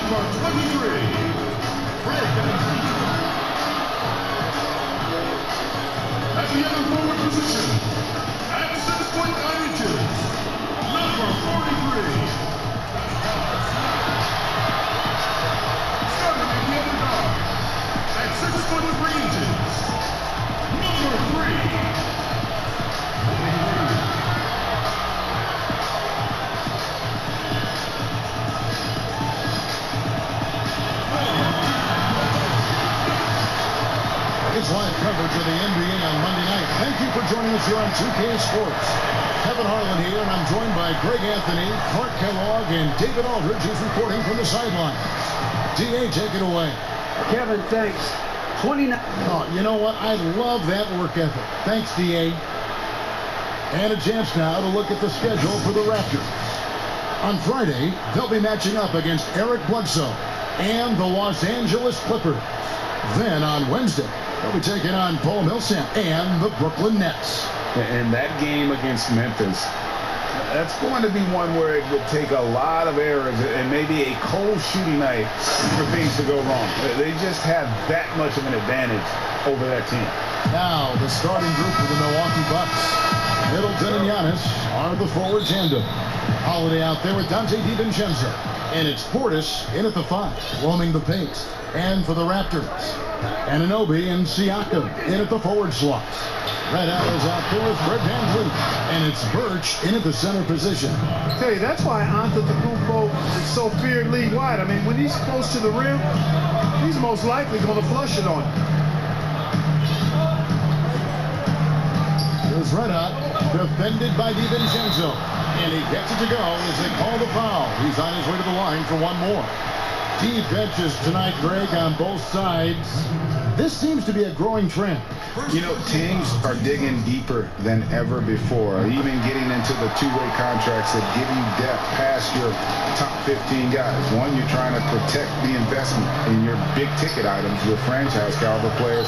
Number 23, at the other forward position, at 6'9" inches, number 43. Starting at the other guard, at 6'3" inches, number 3. It's live coverage of the NBA on Monday night. Thank you for joining us here on 2K Sports. Kevin Harlan here, and I'm joined by Greg Anthony, Clark Kellogg, and David Aldridge, who's reporting from the sideline. D.A., take it away. Kevin, thanks. 29. Oh, you know what? I love that work ethic. Thanks, D.A. And a chance now to look at the schedule for the Raptors. On Friday, they'll be matching up against Eric Bledsoe and the Los Angeles Clippers. Then on Wednesday, they'll be taking on Paul Millsap and the Brooklyn Nets. And that game against Memphis, that's going to be one where it would take a lot of errors and maybe a cold shooting night for things to go wrong. They just have that much of an advantage over that team. Now, the starting group for the Milwaukee Bucks. Middleton and Giannis are the forward tandem. Holiday out there with Dante DiVincenzo. And it's Portis in at the 5, roaming the paint. And for the Raptors, Anunoby and Siakam in at the forward slots. Red Arrows out there with Fred VanVleet. And it's Birch in at the center position. I tell you, that's why Antetokounmpo is so feared league-wide. I mean, when he's close to the rim, he's most likely going to flush it on him. Here's Red Hot, defended by DiVincenzo. And he gets it to go as they call the foul. He's on his way to the line for one more. Deep benches tonight, Greg, on both sides. This seems to be a growing trend. You know, teams are digging deeper than ever before, even getting into the two-way contracts that give you depth past your top 15 guys. One, you're trying to protect the investment in your big-ticket items with franchise-caliber players,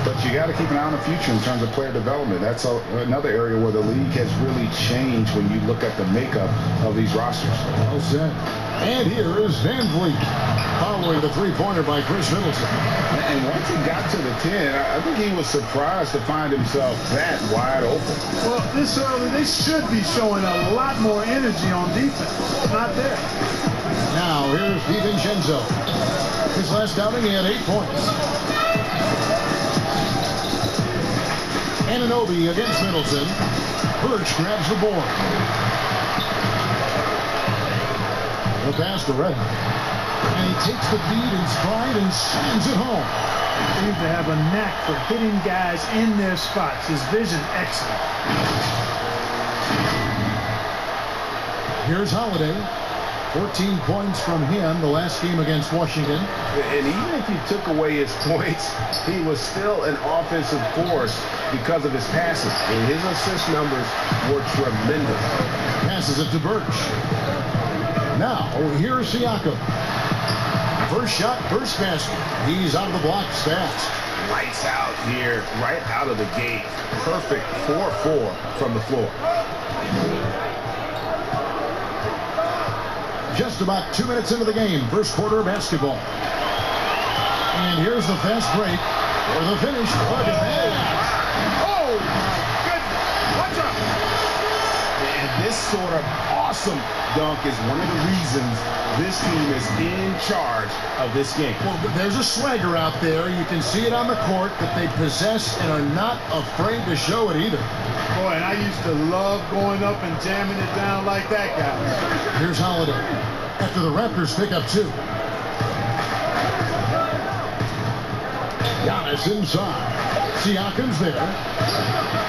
but you got to keep an eye on the future in terms of player development. That's another area where the league has really changed when you look at the makeup of these rosters. Well said. And here is VanVleet, following the three-pointer by Chris Middleton. And once he got to the 10, I think he was surprised to find himself that wide open. Well, this early, they should be showing a lot more energy on defense. Not there. Now, here's DiVincenzo. His last outing, he had 8 points. Anunoby against Middleton. Birch grabs the board. The pass to Red. And he takes the feed in stride and sends it home. He seems to have a knack for hitting guys in their spots. His vision excellent. Here's Holiday. 14 points from him the last game against Washington. And even if you took away his points, he was still an offensive force because of his passes. And his assist numbers were tremendous. Passes it to Birch. Now, here's Siakam. First shot, first basket. He's out of the block stats. Lights out here, right out of the gate. Perfect 4-4 from the floor. Just about 2 minutes into the game, first quarter of basketball. And here's the fast break for the finish. Look at that. Oh, my goodness. Watch out. And this sort of awesome dunk is one of the reasons this team is in charge of this game. Well, there's a swagger out there. You can see it on the court that they possess and are not afraid to show it either. Boy, and I used to love going up and jamming it down like that guy. Here's Holiday after the Raptors pick up 2. Giannis inside. Siakam's there.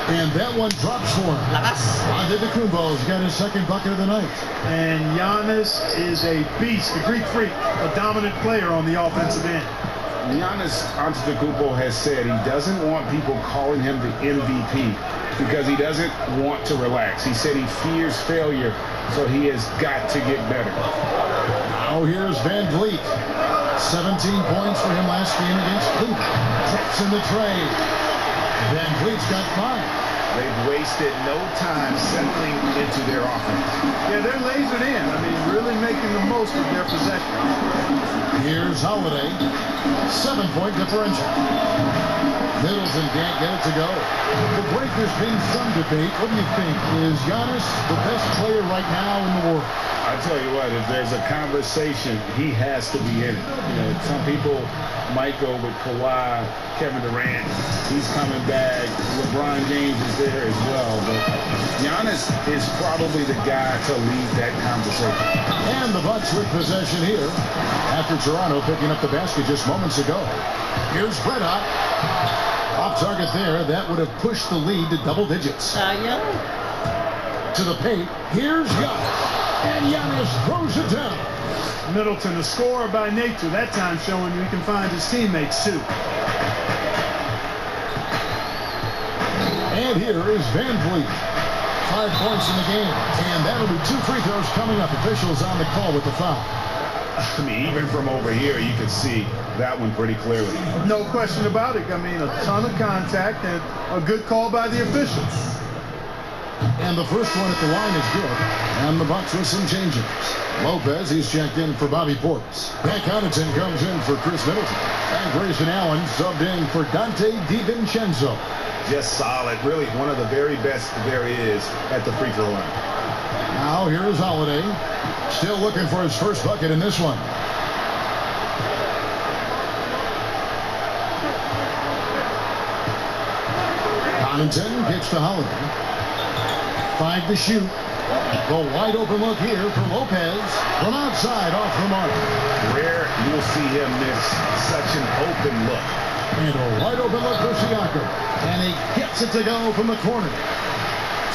And that one drops for him. Antetokounmpo's got his second bucket of the night. And Giannis is a beast, a Greek freak, a dominant player on the offensive end. Giannis Antetokounmpo has said he doesn't want people calling him the MVP because he doesn't want to relax. He said he fears failure, so he has got to get better. Now here's VanVleet. 17 points for him last game against Cleveland. Trips in the trade. VanVleet's got 5. They've wasted no time settling into their offense. Yeah, they're lasered in. I mean, really making the most of their possession. Here's Holiday. 7-point differential. Middleton can't get it to go. The break, there's been some debate. What do you think? Is Giannis the best player right now in the world? I tell you what, if there's a conversation, he has to be in it. You know, some people might go with Kawhi, Kevin Durant. He's coming back. LeBron James is there as well. But Giannis is probably the guy to lead that conversation. And the Bucks with possession here after Toronto picking up the basket just moments ago. Here's Breddock. Off target there. That would have pushed the lead to double digits. To the paint. Here's Giannis. And Giannis throws it down. Middleton, a scorer by nature, that time showing he can find his teammates too. And here is Van Vliet. 5 points in the game. And that'll be 2 free throws coming up. Officials on the call with the foul. I mean, even from over here, you could see that one pretty clearly. No question about it. I mean, a ton of contact and a good call by the officials. And the first one at the line is good. And the Bucks with some changes. Lopez, he's checked in for Bobby Portis. Pat Connaughton comes in for Chris Middleton. And Grayson Allen subbed in for Dante DiVincenzo. Just solid. Really one of the very best there is at the free throw line. Now here is Holiday. Still looking for his first bucket in this one. Connaughton gets to Holiday. 5 to shoot. The wide open look here for Lopez from outside off the mark. Rare you'll see him miss such an open look. And a wide open look for Siakam. And he gets it to go from the corner.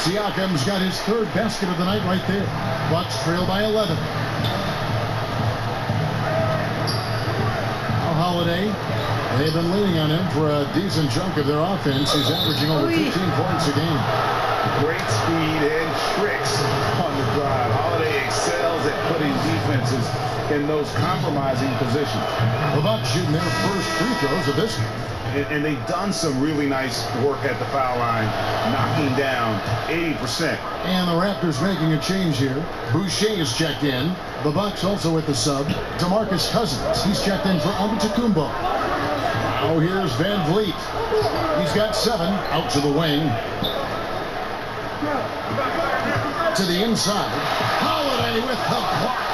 Siakam's got his 3rd basket of the night right there. Bucks trail by 11. Now Holiday. They've been leaning on him for a decent chunk of their offense. He's averaging over 15 points a game. Great speed and tricks on the drive. Holiday excels at putting defenses in those compromising positions. The Bucks shooting their first free throws of this game. And they've done some really nice work at the foul line, knocking down 80%. And the Raptors making a change here. Boucher is checked in. The Bucks also with the sub. DeMarcus Cousins. He's checked in for Antetokounmpo. Now here's Van Vliet. He's got 7 out to the wing. To the inside. Holiday with the block.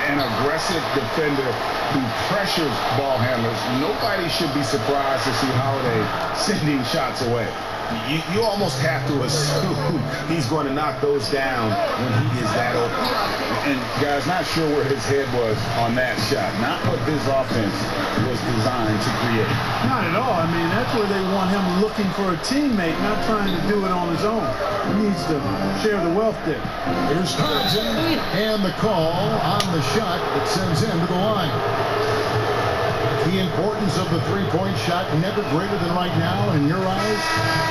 An aggressive defender who pressures ball handlers. Nobody should be surprised to see Holiday sending shots away. You almost have to assume he's going to knock those down when he is that open. And guys, not sure where his head was on that shot. Not what this offense was designed to create. Not at all. I mean, that's where they want him looking for a teammate, not trying to do it on his own. He needs to share the wealth there. Here's Connaughton and the call on the shot that sends him to the line. The importance of the 3-point shot never greater than right now. In your eyes,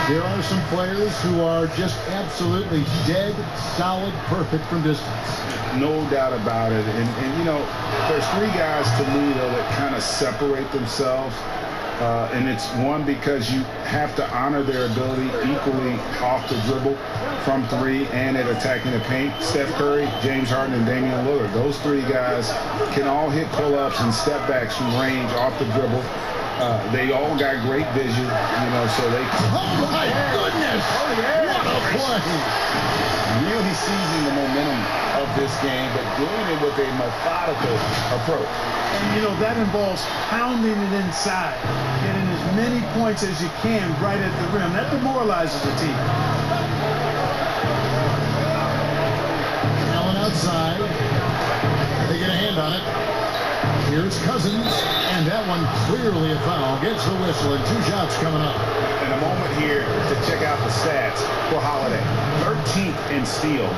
there are some players who are just absolutely dead, solid, perfect from distance. No doubt about it. And you know, there's 3 guys to me, though, that kind of separate themselves. And it's one, because you have to honor their ability equally off the dribble from 3 and at attacking the paint. Steph Curry, James Harden, and Damian Lillard. Those 3 guys can all hit pull-ups and step-backs from range off the dribble. They all got great vision, you know, so they... Oh, my goodness! Oh, yeah! What a play! Really seizing the momentum of this game, but doing it with a methodical approach. And, you know, that involves pounding it inside, getting as many points as you can right at the rim. That demoralizes the team. Allen outside. They get a hand on it. Here's Cousins, and that one clearly a foul. Gets the whistle, and 2 shots coming up. And a moment here to check out the stats for Holiday. 13th in steals,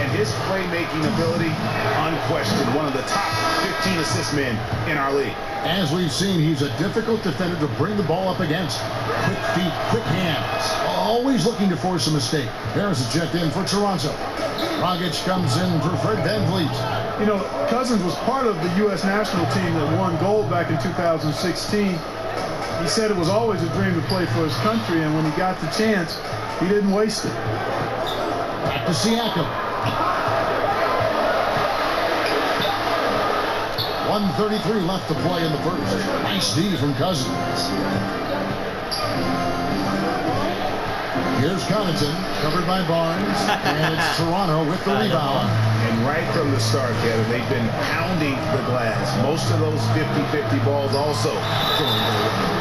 and his playmaking ability, unquestioned, one of the top 15 assist men in our league. As we've seen, he's a difficult defender to bring the ball up against. Quick feet, quick hands. Always looking to force a mistake. Harris is checked in for Toronto. Dragic comes in for Fred Van Vliet. You know, Cousins was part of the U.S. national team that won gold back in 2016. He said it was always a dream to play for his country, and when he got the chance, he didn't waste it. Back to Siakam. 1:33 left to play in the first. Nice D from Cousins. Here's Connaughton, covered by Barnes, and it's Toronto with the rebound. And right from the start, Kevin, they've been pounding the glass. Most of those 50-50 balls also.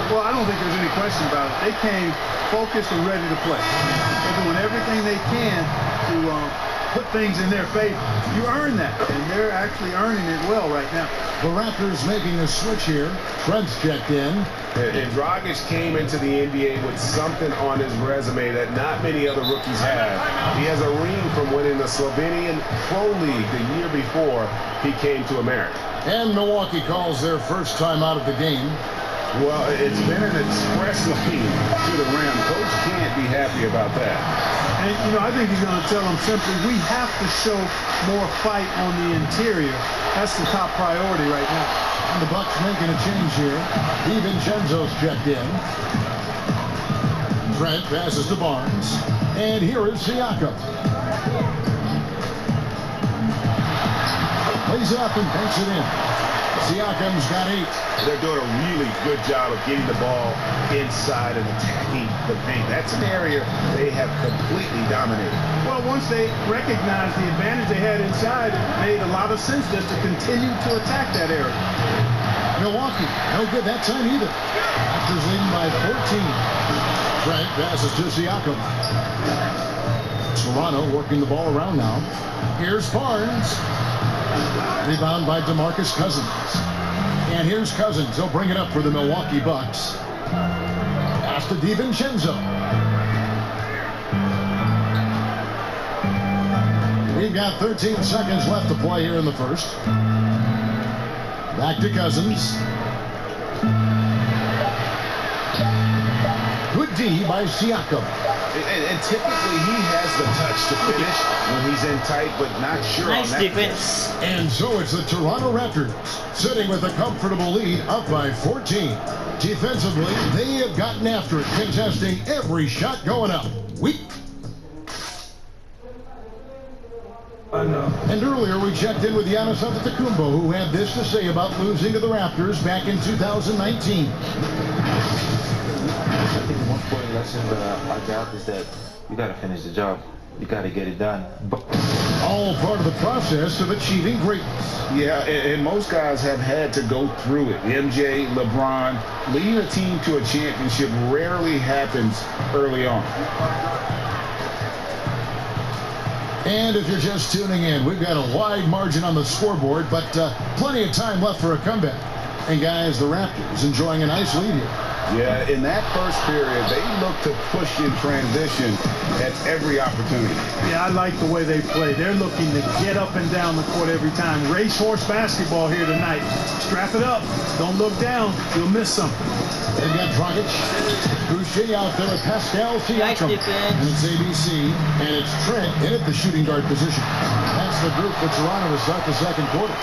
Well, I don't think there's any question about it. They came focused and ready to play. They're doing everything they can to put things in their favor. You earn that, and they're actually earning it well right now. The Raptors making a switch here. Trent's checked in. And Dragic came into the NBA with something on his resume that not many other rookies have. He has a ring from winning the Slovenian Pro League the year before he came to America. And Milwaukee calls their first time out of the game. Well, it's been an express lane to the rim. Coach can't be happy about that. And, you know, I think he's going to tell them simply, we have to show more fight on the interior. That's the top priority right now. And the Bucks making a change here. DiVincenzo's checked in. Trent passes to Barnes. And here is Siakam. Plays it up and banks it in. Siakam's got 8. They're doing a really good job of getting the ball inside and attacking the paint. That's an area they have completely dominated. Well, once they recognized the advantage they had inside, it made a lot of sense just to continue to attack that area. Milwaukee, no good that time either. Raptors leading by 14. Trent passes to Siakam. Toronto working the ball around now. Here's Barnes. Rebound by DeMarcus Cousins. And here's Cousins. He'll bring it up for the Milwaukee Bucks. Pass to DiVincenzo. We've got 13 seconds left to play here in the first. Back to Cousins. Good D by Siakam. And typically he has the touch to finish when he's in tight, but not sure Nice on that. defense. And so it's the Toronto Raptors sitting with a comfortable lead up by 14. Defensively, they have gotten after it, contesting every shot going up. And earlier we checked in with Giannis Antetokounmpo, who had this to say about losing to the Raptors back in 2019. I think the most important lesson that I got is that you got to finish the job. You got to get it done. All part of the process of achieving greatness. Yeah, and most guys have had to go through it. MJ, LeBron, leading a team to a championship rarely happens early on. And if you're just tuning in, we've got a wide margin on the scoreboard, but plenty of time left for a comeback. And guys, the Raptors enjoying a nice lead here. Yeah, in that first period, they look to push in transition at every opportunity. Yeah, I like the way they play. They're looking to get up and down the court every time. Racehorse basketball here tonight. Strap it up. Don't look down. You'll miss something. They've got Dragic, Boucher out there with Pascal Siakam. Nice defense. And it's ABC, and it's Trent in at the shooting guard position. That's the group for Toronto to start the second quarter.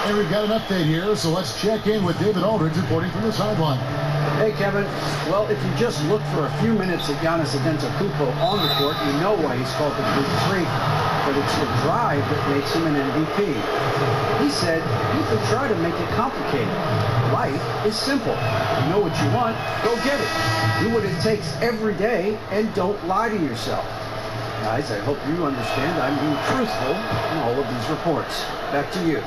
And we've got an update here, so let's check in with David Aldridge reporting from the sideline. Hey, Kevin. Well, if you just look for a few minutes at Giannis Antetokounmpo on the court, you know why he's called the Greek Freak. But it's the drive that makes him an MVP. He said you could try to make it complicated. Life is simple. You know what you want, go get it. Do what it takes every day, and don't lie to yourself. Guys, I hope you understand I'm being truthful in all of these reports. Back to you.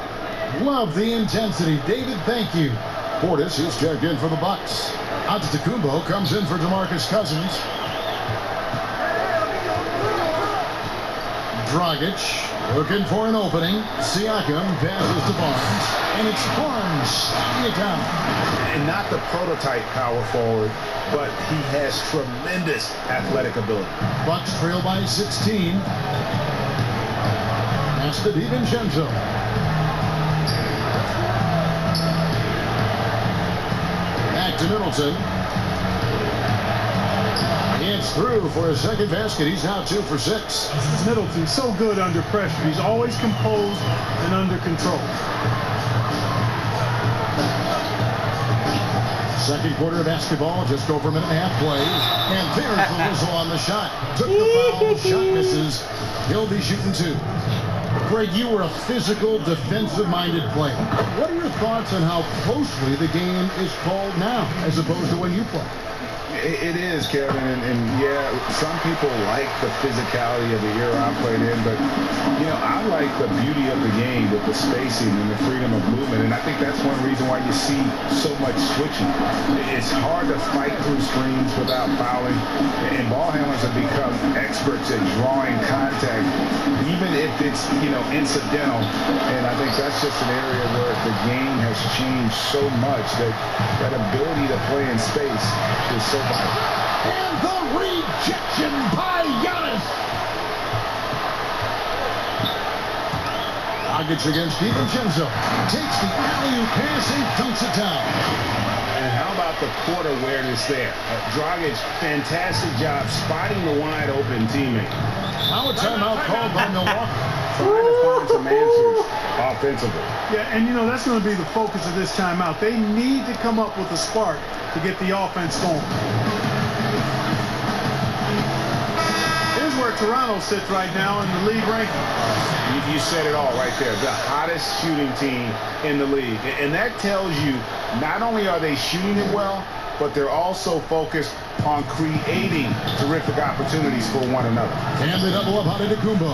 Love the intensity. David, thank you. Portis is checked in for the Bucks. Antetokounmpo comes in for DeMarcus Cousins. Dragic looking for an opening. Siakam passes to Barnes. And it's Barnes sliding it down. And not the prototype power forward, but he has tremendous athletic ability. Bucks trail by 16. Pass to DiVincenzo. To Middleton. It's through for a second basket. He's now 2 for 6. Middleton's so good under pressure. He's always composed and under control. Second quarter of basketball, just over a minute and a half play. And there's the whistle on the shot. Took the foul, shot misses. He'll be shooting 2. Greg, you were a physical, defensive-minded player. What are your thoughts on how closely the game is called now, as opposed to when you played? It is, Kevin, and yeah, some people like the physicality of the era I played in, but, you know, I like the beauty of the game with the spacing and the freedom of movement, and I think that's one reason why you see so much switching. It's hard to fight through screens without fouling, and ball handlers have become experts at drawing contact, even if it's, you know, incidental, and I think that's just an area where the game has changed so much that that ability to play in space is so vital. And the rejection by Giannis. Dragic against DiVincenzo. Takes the alley-oop pass and dunks it down. And how about the court awareness there? Dragic, fantastic job spotting the wide open teammate. Now a timeout called by Milwaukee. Trying to find some answers offensively. Yeah, and you know, that's going to be the focus of this timeout. They need to come up with a spark to get the offense going. Here's where Toronto sits right now in the league rankings. You said it all right there. The hottest shooting team in the league. And that tells you not only are they shooting it well, but they're also focused on creating terrific opportunities for one another. And the double up on Antetokounmpo.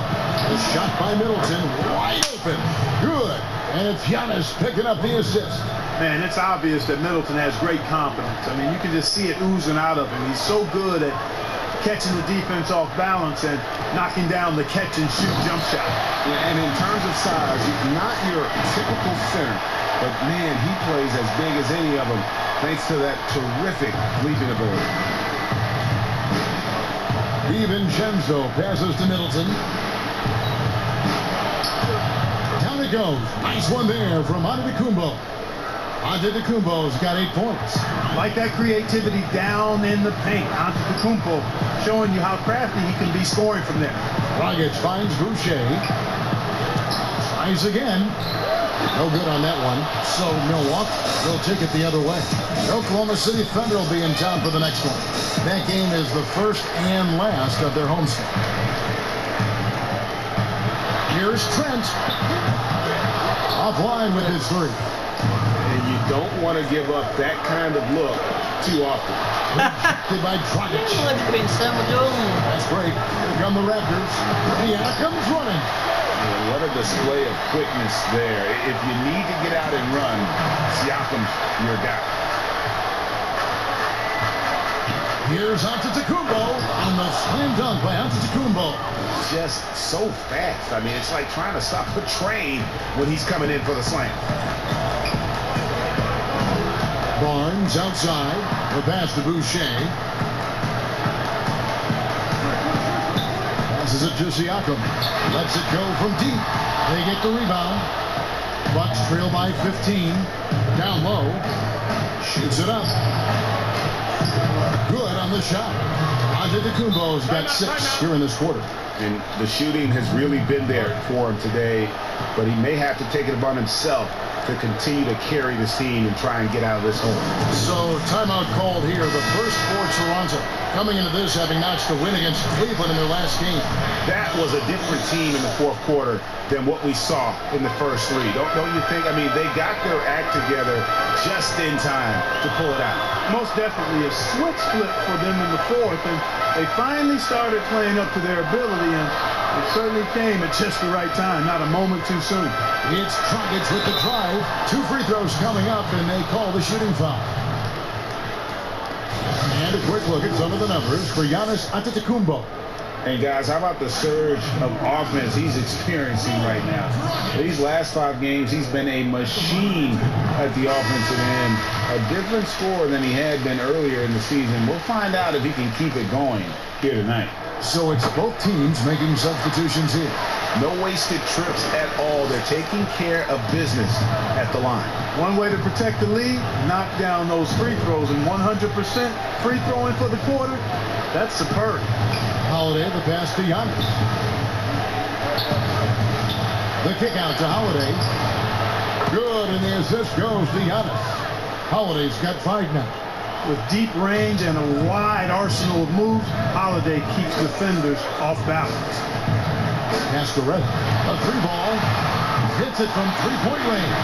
The shot by Middleton, wide open. Good. And it's Giannis picking up the assist. Man, it's obvious that Middleton has great confidence. I mean, you can just see it oozing out of him. He's so good at catching the defense off balance and knocking down the catch-and-shoot jump shot. And in terms of size, he's not your typical center, but man, he plays as big as any of them thanks to that terrific leaping ability. DiVincenzo passes to Middleton. Down it goes. Nice one there from Antetokounmpo. Antetokounmpo's got 8 points. Like that creativity down in the paint. Antetokounmpo showing you how crafty he can be scoring from there. Dragic finds Boucher. Tries again. No good on that one. So Milwaukee will take it the other way. Oklahoma City Thunder will be in town for the next one. That game is the first and last of their homestand. Here's Trent. Offline with his 3. And you don't want to give up that kind of look too often. Rejected by Dragic. That's great. Here come the Raptors. Indiana comes running. What a display of quickness there. If you need to get out and run, Siakam's your guy. Here's Antetokounmpo on the slam dunk by Antetokounmpo. Just so fast. I mean, it's like trying to stop a train when he's coming in for the slam. Barnes outside. The pass to Boucher. Passes it to Siakam. Lets it go from deep. They get the rebound. Bucks trail by 15. Down low. Shoots it up. Good on the shot. Antetokounmpo's got 6 here in this quarter. And the shooting has really been there for him today, but he may have to take it upon himself to continue to carry this team and try and get out of this hole. So timeout called here. The first for Toronto. Coming into this having notched a win against Cleveland in their last game. That was a different team in the fourth quarter than what we saw in the first 3. Don't you think? I mean, they got their act together just in time to pull it out. Most definitely a switch flip for them in the fourth, and they finally started playing up to their ability, and it certainly came at just the right time, not a moment too soon. It's Dragic with the drive. 2 free throws coming up, and they call the shooting foul. And a quick look at some of the numbers for Giannis Antetokounmpo. And guys, how about the surge of offense he's experiencing right now? These last 5 games, he's been a machine at the offensive end. A different scorer than he had been earlier in the season. We'll find out if he can keep it going here tonight. So it's both teams making substitutions here. No wasted trips at all. They're taking care of business at the line. One way to protect the lead, knock down those free throws, and 100% free throwing for the quarter, that's superb. Holiday, the pass to Giannis. The kick out to Holiday. Good, and the assist goes to Giannis. Holiday's got 5 now. with deep range and a wide arsenal of moves, Holiday keeps defenders off balance. Masquerade, a 3-ball, hits it from 3-point range.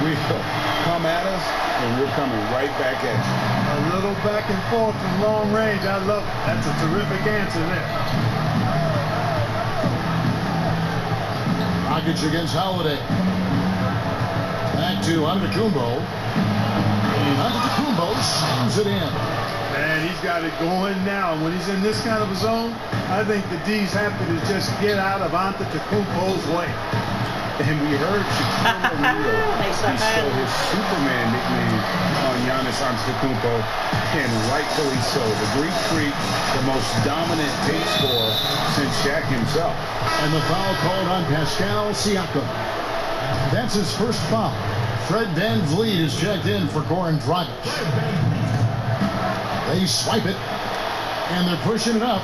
We come at us, and we're coming right back at you. A little back and forth from long range. I love it. That's a terrific answer there. Rockets against Holiday. Back to Antetokounmpo. And Antetokounmpo slams it in. Man, he's got it going now. And when he's in this kind of a zone, I think the D's happy to just get out of Antetokounmpo's way. And we heard Shaquille O'Neal bestow his Superman nickname on Giannis Antetokounmpo, and rightfully so. The Greek Freak, the most dominant pace scorer since Shaq himself. And the foul called on Pascal Siakam. That's his first foul. Fred VanVleet is checked in for Goran Dragic. They swipe it, and they're pushing it up.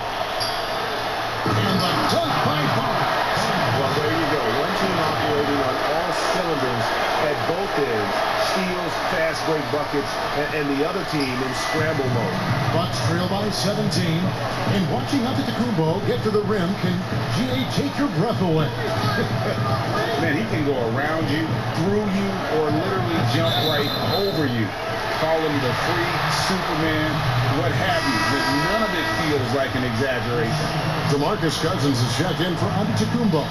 And the dunk by Barnes. Well, there you go. One team operating on all cylinders at both ends. Steals, fast break buckets, and the other team in scramble mode. Bucks trail by 17. And watching Antetokounmpo get to the rim can take your breath away. Man, he can go around you, through you, or literally jump right over you. Call him the freak, Superman, what have you. But none of it feels like an exaggeration. DeMarcus Cousins is checked in for Antetokounmpo.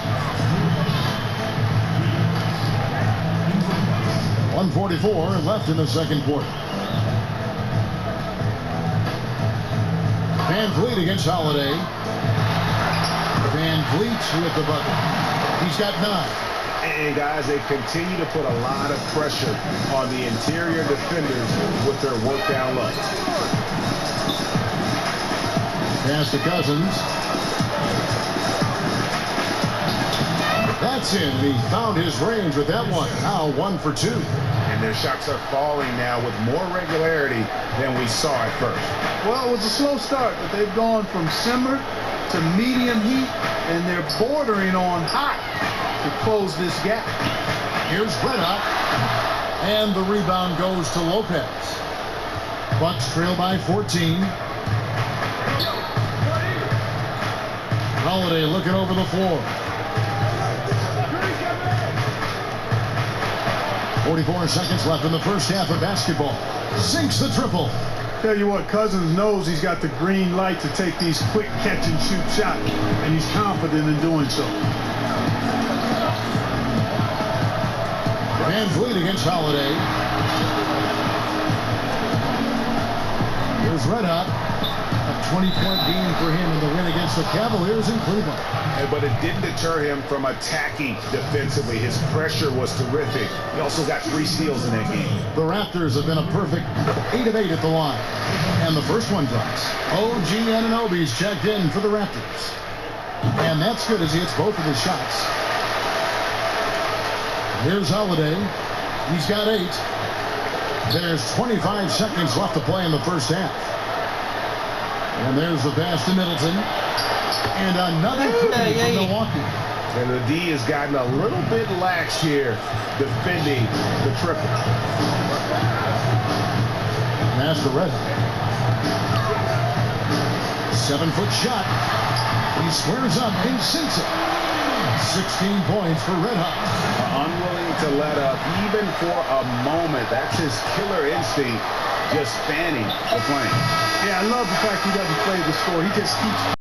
1:44 left in the second quarter. VanVleet against Holiday. VanVleet with the bucket. He's got 9. And guys, they continue to put a lot of pressure on the interior defenders with their work down low. Pass to Cousins. That's in. He found his range with that one. Now 1 for 2. And their shots are falling now with more regularity than we saw at first. Well, it was a slow start, but they've gone from simmer to medium heat, and they're bordering on hot to close this gap. Here's Reda, and the rebound goes to Lopez. Bucks trail by 14. Holiday looking over the floor. 44 seconds left in the first half of basketball. Sinks the triple. Tell you what, Cousins knows he's got the green light to take these quick catch and shoot shots, and he's confident in doing so. VanVleet against Holiday. Here's Red Hot. A 20-point game for him in the win against the Cavaliers in Cleveland. But it didn't deter him from attacking defensively. His pressure was terrific. He also got 3 steals in that game. The Raptors have been a perfect 8 of 8 at the line. And the first one drops. OG Anunoby's checked in for the Raptors. And that's good as he hits both of his shots. Here's Holiday. He's got 8. There's 25 seconds left to play in the first half. And there's the pass to Middleton. And another three from Milwaukee. And the D has gotten a little bit lax here defending the triple. Masquerade. 7-foot shot. He squares up and sinks it. 16 points for Red Hot. Unwilling to let up even for a moment. That's his killer instinct, just fanning the flame. Yeah, I love the fact he doesn't play the score. He just keeps